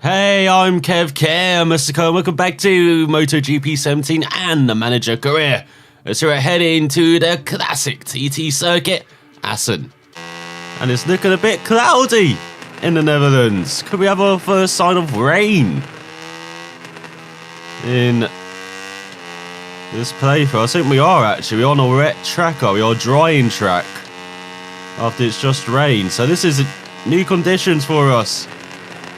Hey, I'm Kev, Mr. Cole. Welcome back to MotoGP 17 and the Manager Career. As we're heading to the classic TT Circuit Assen. And it's looking a bit cloudy in the Netherlands. Could we have our first sign of rain in this playthrough? I think we are actually. We're on a wet track, we are drying track after it's just rained. So this is new conditions for us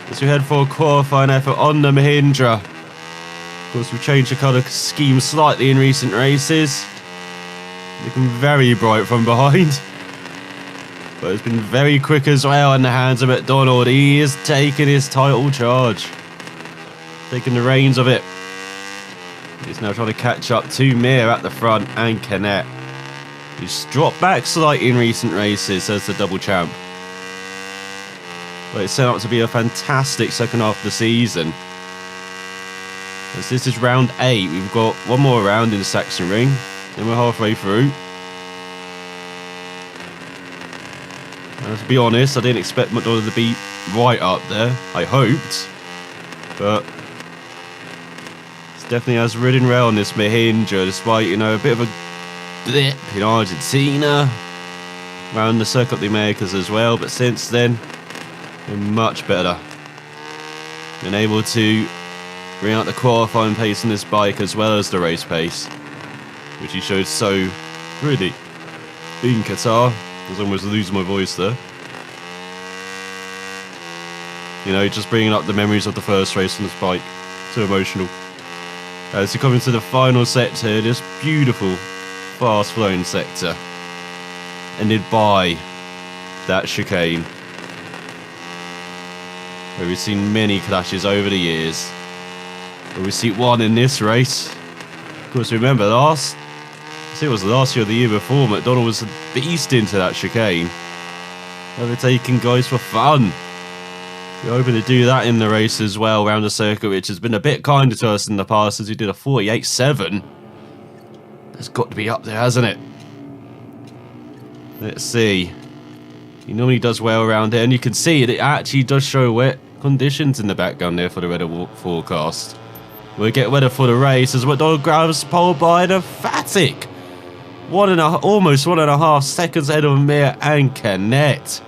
as we head for a qualifying effort on the Mahindra. Of course, we've changed the colour scheme slightly in recent races. Looking very bright from behind. But it's been very quick as well in the hands of MacDonald. He is taking his title charge. Taking the reins of it. He's now trying to catch up to Mir at the front and Canet. He's dropped back slightly in recent races as the double champ. But it's set up to be a fantastic second half of the season. As this is round 8, we've got one more round in the Sachsenring, and we're halfway through. And to be honest, I didn't expect MacDonald to be right up there. I hoped, but it's definitely has ridden well on this Mahindra, despite, you know, a bit of a blip in Argentina, around the Circuit of the Americas as well. But since then, we're much better. Been able to bring out the qualifying pace on this bike as well as the race pace, which he showed so really in Qatar. I was almost losing my voice there. You know, just bringing up the memories of the first race on this bike. So emotional. As you come into the final sector, this beautiful, fast-flowing sector, ended by that chicane, where we've seen many clashes over the years. But we see one in this race. Of course, remember I think it was last year or the year before, MacDonald was a beast into that chicane, overtaking guys for fun. We're hoping to do that in the race as well, around the circuit, which has been a bit kinder to us in the past, as we did a 48.7. That's got to be up there, hasn't it? Let's see. He normally does well around here, and you can see it actually does show wet conditions in the background there for the weather forecast. We'll get weather for the race as MacDonald grabs pole by the Fatic. Almost 1.5 seconds ahead of Mir and Canet.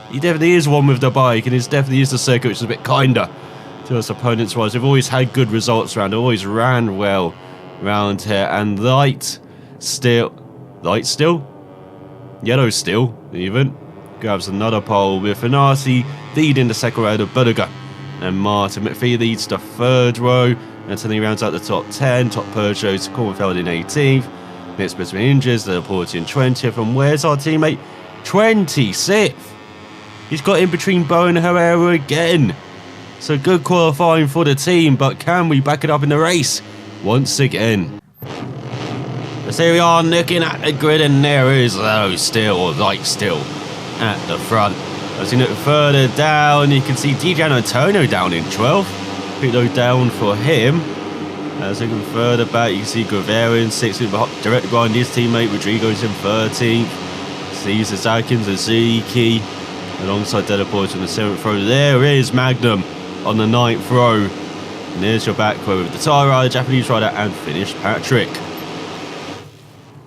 He definitely is one with the bike, and he definitely is the circuit which is a bit kinder to us opponents wise. We've always had good results around, always ran well around here, and light still, yellow still even, grabs another pole with Finarsi leading the second row of Budiga, and Martin McPhee leads the third row until he rounds out the top 10. Top Peugeot, Kornfeld in 18th, next between injuries, the Porti in 20th, and where's our teammate? 26th. He's got in between Bo and Herrera again. So good qualifying for the team, but can we back it up in the race once again? So here we are looking at the grid, and there is low still, or light still, at the front. As you look further down, you can see DJ Antonio down in 12th. Pretty low down for him. As you go further back, you can see Guevara in 6th, direct behind his teammate. Rodrigo's in 13th. Cesar Zakins and Ziki alongside Delaport in the 7th row. There is Magnum on the 9th row. And there's your back row with the Thai rider, Japanese rider, and Finnish Patrick.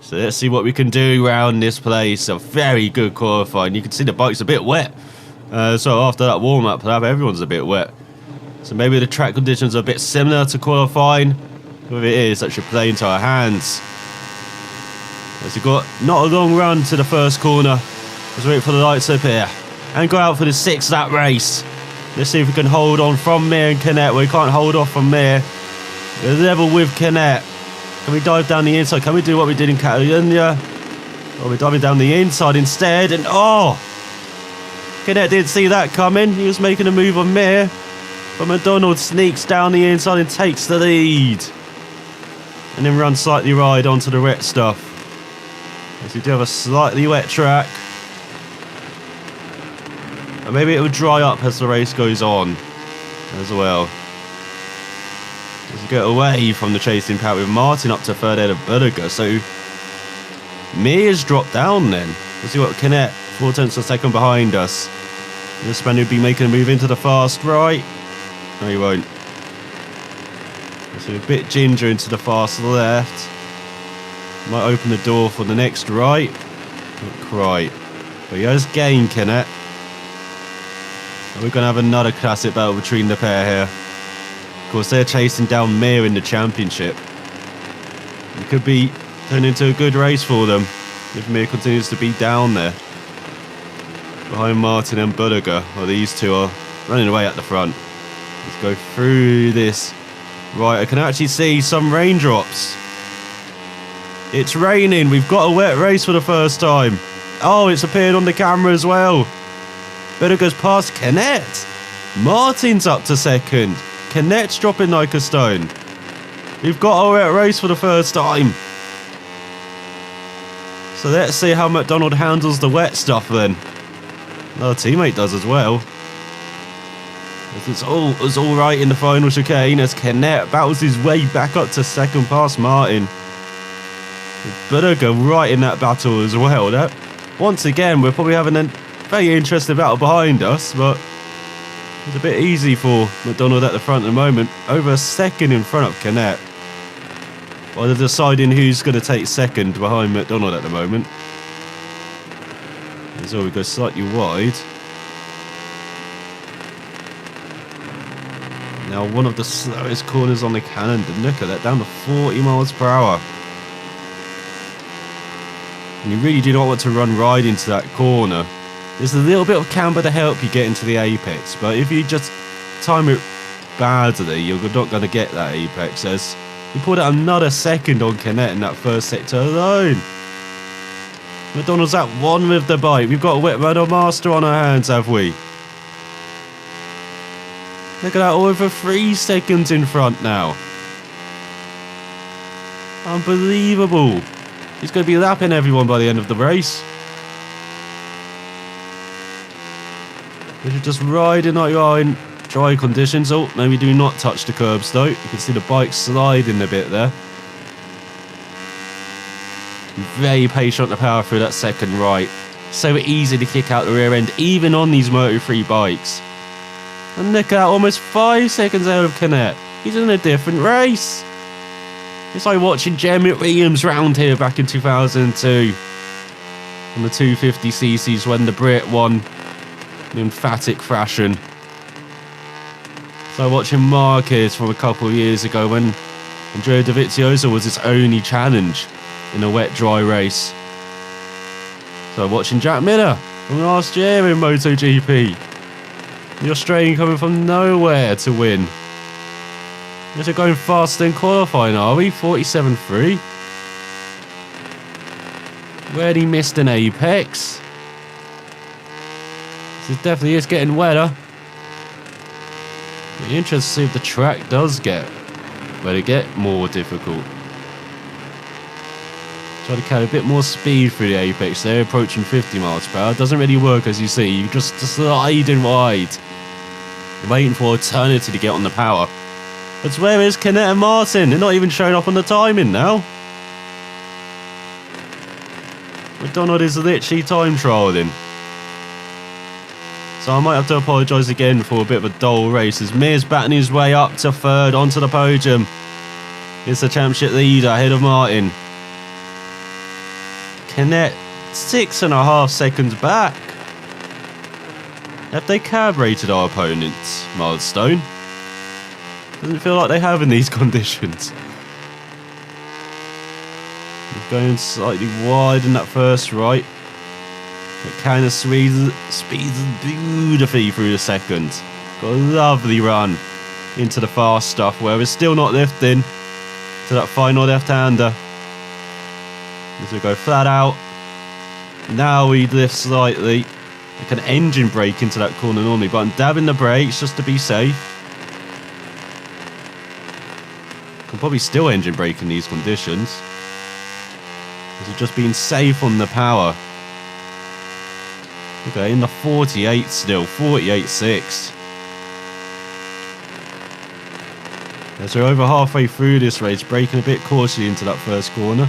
So let's see what we can do around this place. A very good qualifying. You can see the bike's a bit wet. So after that warm-up lap, everyone's a bit wet. So maybe the track conditions are a bit similar to qualifying. Whatever it is, that should play into our hands. As we've got not a long run to the first corner. Let's wait for the lights up here. And go out for the 6th lap race. Let's see if we can hold on from Mir and Canet. We can't hold off from Mir. We're level with Canet. Can we dive down the inside? Can we do what we did in Catalunya? Oh, we're diving down the inside instead. And oh! Canet didn't see that coming. He was making a move on Mir. But MacDonald sneaks down the inside and takes the lead. And then runs slightly wide onto the wet stuff. As we do have a slightly wet track. And maybe it will dry up as the race goes on as well. As we get away from the chasing pack with Martin up to third head of Budiga. So Mir's dropped down then. Let's see what Canet, 4 tenths a second behind us. This man would be making a move into the fast right. No, he won't. So a bit ginger into the fast left. Might open the door for the next right. Not quite. But he has gained, Kenneth. And we're going to have another classic battle between the pair here. Of course, they're chasing down Mir in the championship. It could be turning into a good race for them if Mir continues to be down there. Behind Martin and Budiger. Well, these two are running away at the front. Let's go through this. Right, I can actually see some raindrops. It's raining. We've got a wet race for the first time. Oh, it's appeared on the camera as well. Budiger's past Kenneth. Martin's up to second. Kenneth's dropping like a stone. We've got a wet race for the first time. So let's see how MacDonald handles the wet stuff then. Another teammate does as well. It's all right in the final chicane as Kenneth battles his way back up to second past Martin. Budiger right in that battle as well. Once again, we're probably having a very interesting battle behind us, but it's a bit easy for MacDonald at the front at the moment. Over a second in front of Kenneth. While they're deciding who's going to take second behind MacDonald at the moment. So we go slightly wide. Now one of the slowest corners on the calendar. Look at that, down to 40 miles per hour. And you really do not want to run right into that corner. There's a little bit of camber to help you get into the apex, but if you just time it badly, you're not going to get that apex. As we pulled out another second on Kenneth in that first sector alone. MacDonald's at one with the bike. We've got a wet runner master on our hands, have we? Look at that, over 3 seconds in front now. Unbelievable. He's going to be lapping everyone by the end of the race. We should just ride in like you are in dry conditions. Oh, no, we do not touch the curbs though. You can see the bike sliding a bit there. Very patient on the power through that second right. So easy to kick out the rear end, even on these Moto3 bikes. And look at that, almost 5 seconds out of Kenneth. He's in a different race. It's like watching Jeremy Williams round here back in 2002 on the 250cc's when the Brit won in emphatic fashion. It's like watching Marquez from a couple of years ago when Andrea Dovizioso was his only challenge in a wet, dry race. So watching Jack Miller from last year in MotoGP. The Australian coming from nowhere to win. We're going faster in qualifying, are we? 47.3. Where he missed an apex. This definitely is getting wetter. Be interested to see if the track does get more difficult. Try to carry a bit more speed through the apex. They're approaching 50 miles per hour. Doesn't really work, as you see. You just sliding wide. Waiting for eternity to get on the power. But where is Kenneth and Martin? They're not even showing up on the timing now. MacDonald is literally time trialling. So I might have to apologise again for a bit of a dull race as Mir's batting his way up to third onto the podium. It's the championship leader ahead of Martin. Kenneth 6.5 seconds back. Have they calibrated our opponent's milestone? Doesn't feel like they have in these conditions. We're going slightly wide in that first right. It kind of speeds beautifully through the second. Got a lovely run into the fast stuff where we're still not lifting to that final left-hander. As we go flat out. Now we lift slightly. Like an engine brake into that corner normally, but I'm dabbing the brakes just to be safe. Can probably still engine brake in these conditions. This is just being safe on the power. Okay, in the 48 still, 48.6. So we're over halfway through this race, braking a bit cautiously into that first corner.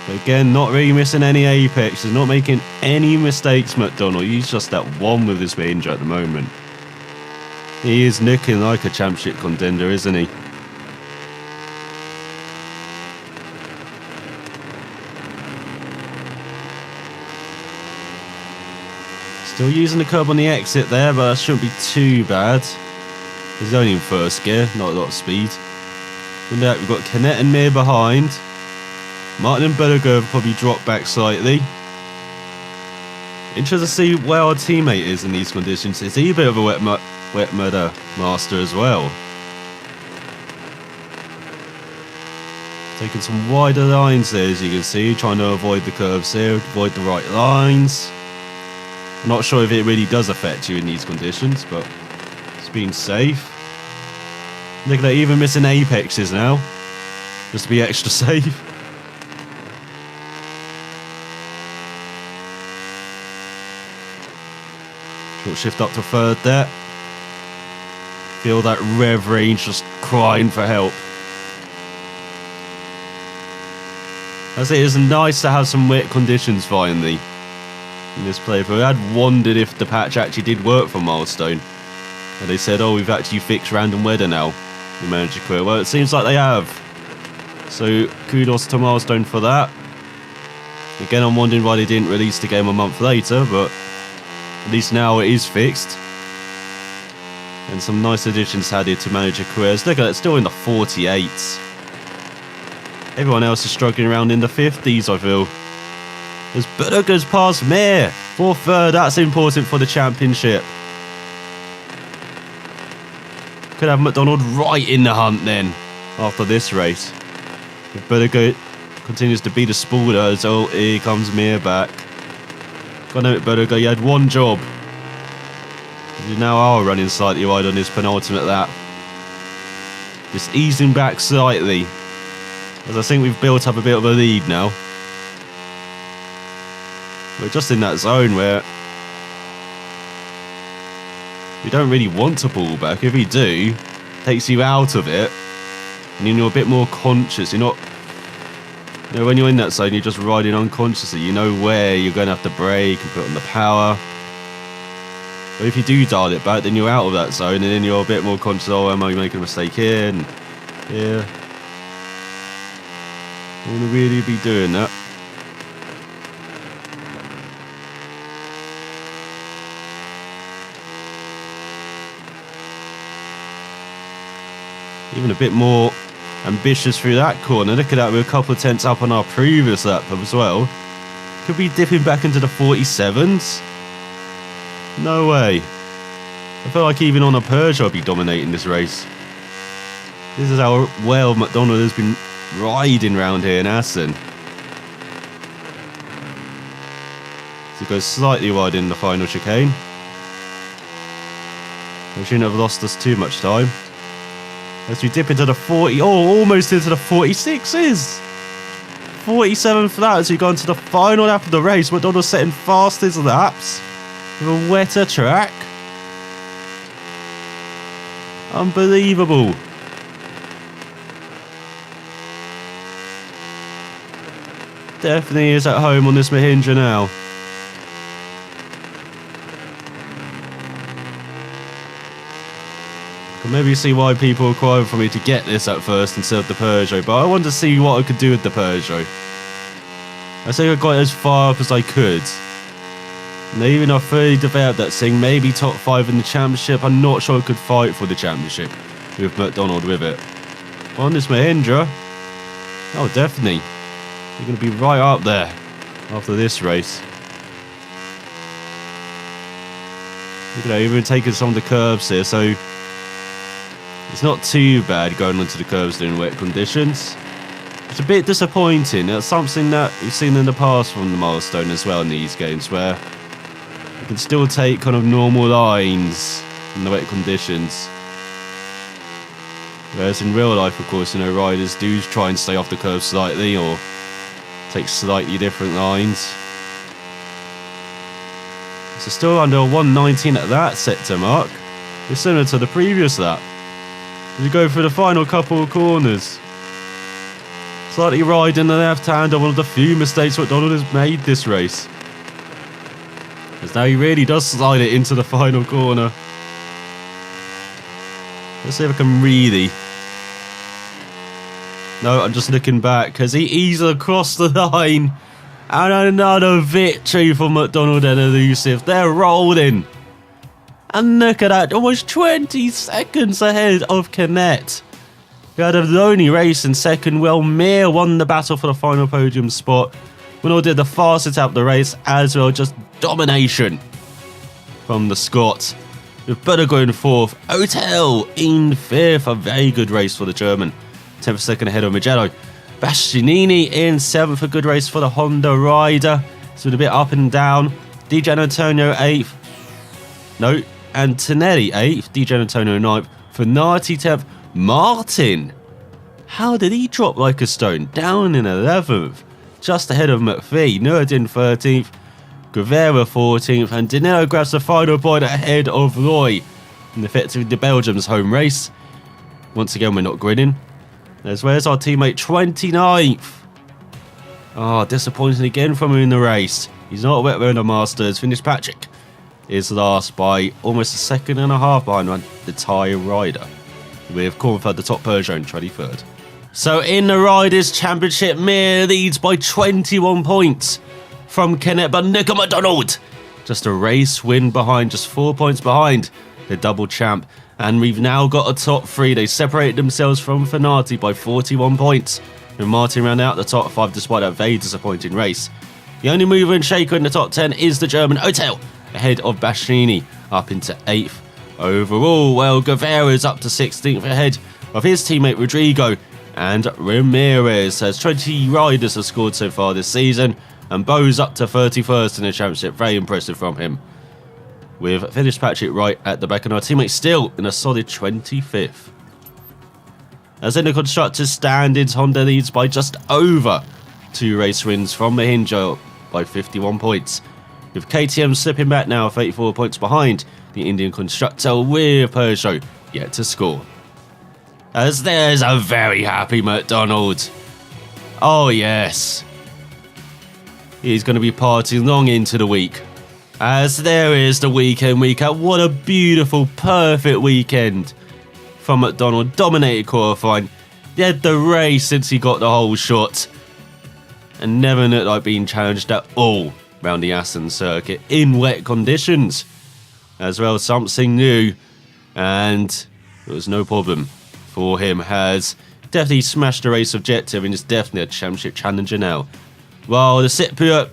But again, not really missing any apexes, not making any mistakes, MacDonald. He's just at one with his manger at the moment. He is looking like a championship contender, isn't he? Still using the curb on the exit there, but that shouldn't be too bad. He's only in first gear, not a lot of speed. And we've got Canet and Mir behind. Martin and Berger have probably dropped back slightly. Interested to see where our teammate is in these conditions. Is he a bit of a wet mud master as well? Taking some wider lines there, as you can see, trying to avoid the curves here, avoid the right lines. I'm not sure if it really does affect you in these conditions, but it's being safe. Look at that, even missing apexes now, just to be extra safe. Short shift up to third there. Feel that rev range just crying for help. As it is nice to have some wet conditions finally in this playthrough. I had wondered if the patch actually did work for Milestone. And they said, oh, we've actually fixed random weather now in Manager Career. Well, it seems like they have. So kudos to Milestone for that. Again, I'm wondering why they didn't release the game a month later, but at least now it is fixed. And some nice additions added to Manager Careers. Look at it, still in the 48s. Everyone else is struggling around in the 50s, I feel. As Berger's past Mir for third, that's important for the championship. Could have MacDonald right in the hunt then, after this race. If Berger continues to be the spoiler, so here comes Mir back. Got to admit, Berger, you had one job. You now are running slightly wide on his penultimate lap. Just easing back slightly, as I think we've built up a bit of a lead now. We're just in that zone where we don't really want to pull back. If we do, it takes you out of it, and you're a bit more conscious. You're not, you know, when you're in that zone, you're just riding unconsciously. You know where you're going to have to brake and put on the power. But if you do dial it back, then you're out of that zone, and then you're a bit more conscious. Oh, am I making a mistake here? And yeah, I want to really be doing that. Even a bit more ambitious through that corner. Look at that, we're a couple of tenths up on our previous lap as well. Could be dipping back into the 47s. No way. I feel like even on a Peugeot I'd be dominating this race. This is how well MacDonald has been riding around here in Assen. So it goes slightly wide in the final chicane. We shouldn't have lost us too much time. As we dip into the 40, almost into the 46s. 47 flat as we go into the final lap of the race. MacDonald's setting fastest laps with a wetter track. Unbelievable. Definitely is at home on this Mahindra now. Can maybe see why people are crying for me to get this at first instead of the Peugeot, but I wanted to see what I could do with the Peugeot. I think I got as far up as I could. And even I fully developed that thing, maybe top 5 in the championship. I'm not sure I could fight for the championship with MacDonald with it. But on this Mahindra, oh definitely. You're going to be right up there after this race. Look at that, even taking some of the curves here, so it's not too bad going onto the curves in wet conditions. It's a bit disappointing. That's something that you've seen in the past from the Milestone as well in these games, where you can still take kind of normal lines in the wet conditions. Whereas in real life, of course, you know, riders do try and stay off the curve slightly or take slightly different lines. So still under a 119 at that sector mark. It's similar to the previous lap. As you go through the final couple of corners. Slightly riding the left hand of one of the few mistakes MacDonald has made this race. As now he really does slide it into the final corner. Let's see if I can really... No, I'm just looking back because he's across the line. And another victory for MacDonald and Elusive. They're rolling. And look at that, almost 20 seconds ahead of Canet. Who had a lonely race in second. Well, Mir won the battle for the final podium spot. Winall did the fastest out of the race as well. Just domination from the Scot. With Böttger in fourth. Hotel in fifth. A very good race for the German. 10th second ahead of Mugello. Bastianini in seventh. A good race for the Honda rider. It's been a bit up and down. Di Gianantonio 8th. No, Antonelli 8th. Di Gianantonio 9th. Fenati 10th. Martin. How did he drop like a stone? Down in 11th. Just ahead of McPhee. Nurdin 13th. Guevara 14th. And Danilo grabs the final point ahead of Roy. And effectively the Belgium's home race. Once again, we're not grinning. Where's our teammate 29th? Oh, disappointing again from him in the race. He's not wet wearing the Masters. Fitzpatrick is last by almost a second and a half behind the Thai rider. With Cornford the top Peugeot in 23rd. So in the Riders' Championship, Mir leads by 21 points from Canet, but Nico MacDonald just a race win behind, just 4 points behind the double champ. And we've now got a top three. They separated themselves from Fenati by 41 points. And Martin ran out the top 5 despite a very disappointing race. The only mover and shaker in the top 10 is the German Hotel, ahead of Bastianini, up into 8th. Overall, well, Guevara's up to 16th ahead of his teammate Rodrigo and Ramirez. As 20 riders have scored so far this season, and Bo's up to 31st in the championship. Very impressive from him. With Fitzpatrick right at the back, and our teammate still in a solid 25th. As in the constructors' standings, Honda leads by just over 2 race wins from Mahindra by 51 points. With KTM slipping back now 34 points behind the Indian constructor, with Peugeot yet to score. As there's a very happy MacDonald. Oh yes. He's going to be partying long into the week. As there is the weekend week-out. What a beautiful, perfect weekend from MacDonald. Dominated qualifying. Led the race since he got the whole shot. And never looked like being challenged at all around the Assen circuit in wet conditions. As well, something new. And it was no problem for him. Has definitely smashed the race objective and is definitely a championship challenger now. While the Cypriot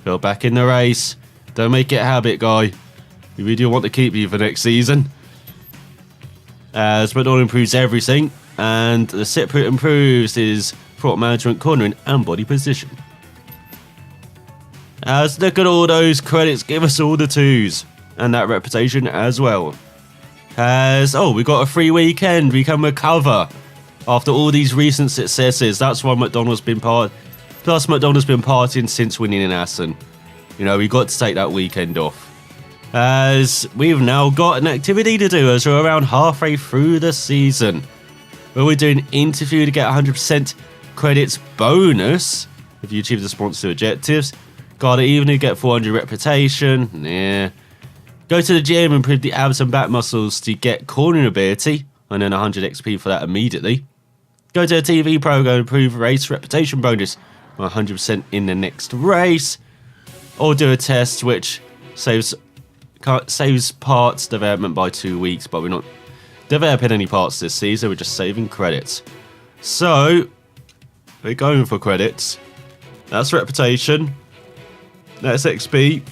fell back in the race. Don't make it a habit, guy. We really do want to keep you for next season. As MacDonald improves everything, and the Cypriot improves his throttle management, cornering, and body position. As look at all those credits, give us all the 2s, and that reputation as well. As we got a free weekend, we can recover after all these recent successes. That's why MacDonald's been MacDonald's been partying since winning in Assen. You know, we got to take that weekend off. As we've now got an activity to do as we're around halfway through the season. Where we're doing an interview to get 100% credits bonus if you achieve the sponsor objectives. Got it even to get 400 reputation. Nah. Go to the gym and improve the abs and back muscles to get cornering ability. And then 100 XP for that immediately. Go to a TV program and improve race reputation bonus. 100% in the next race. Or do a test which saves parts development by 2 weeks, but we're not developing any parts this season, we're just saving credits. So, we're going for credits. That's reputation. That's XP.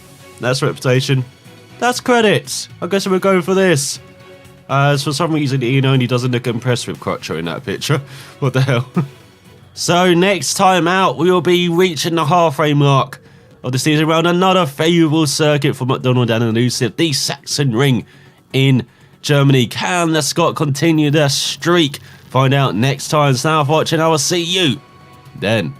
That's reputation. That's credits. I guess we're going for this. As for some reason, Ian only doesn't look impressed with Crutcher in that picture. What the hell? So, next time out, we will be reaching the halfway mark of the season around another favourable circuit for MacDonald and Elusive, the Saxon Ring in Germany. Can the Scot continue their streak? Find out next time. Thanks for watching. I will see you then.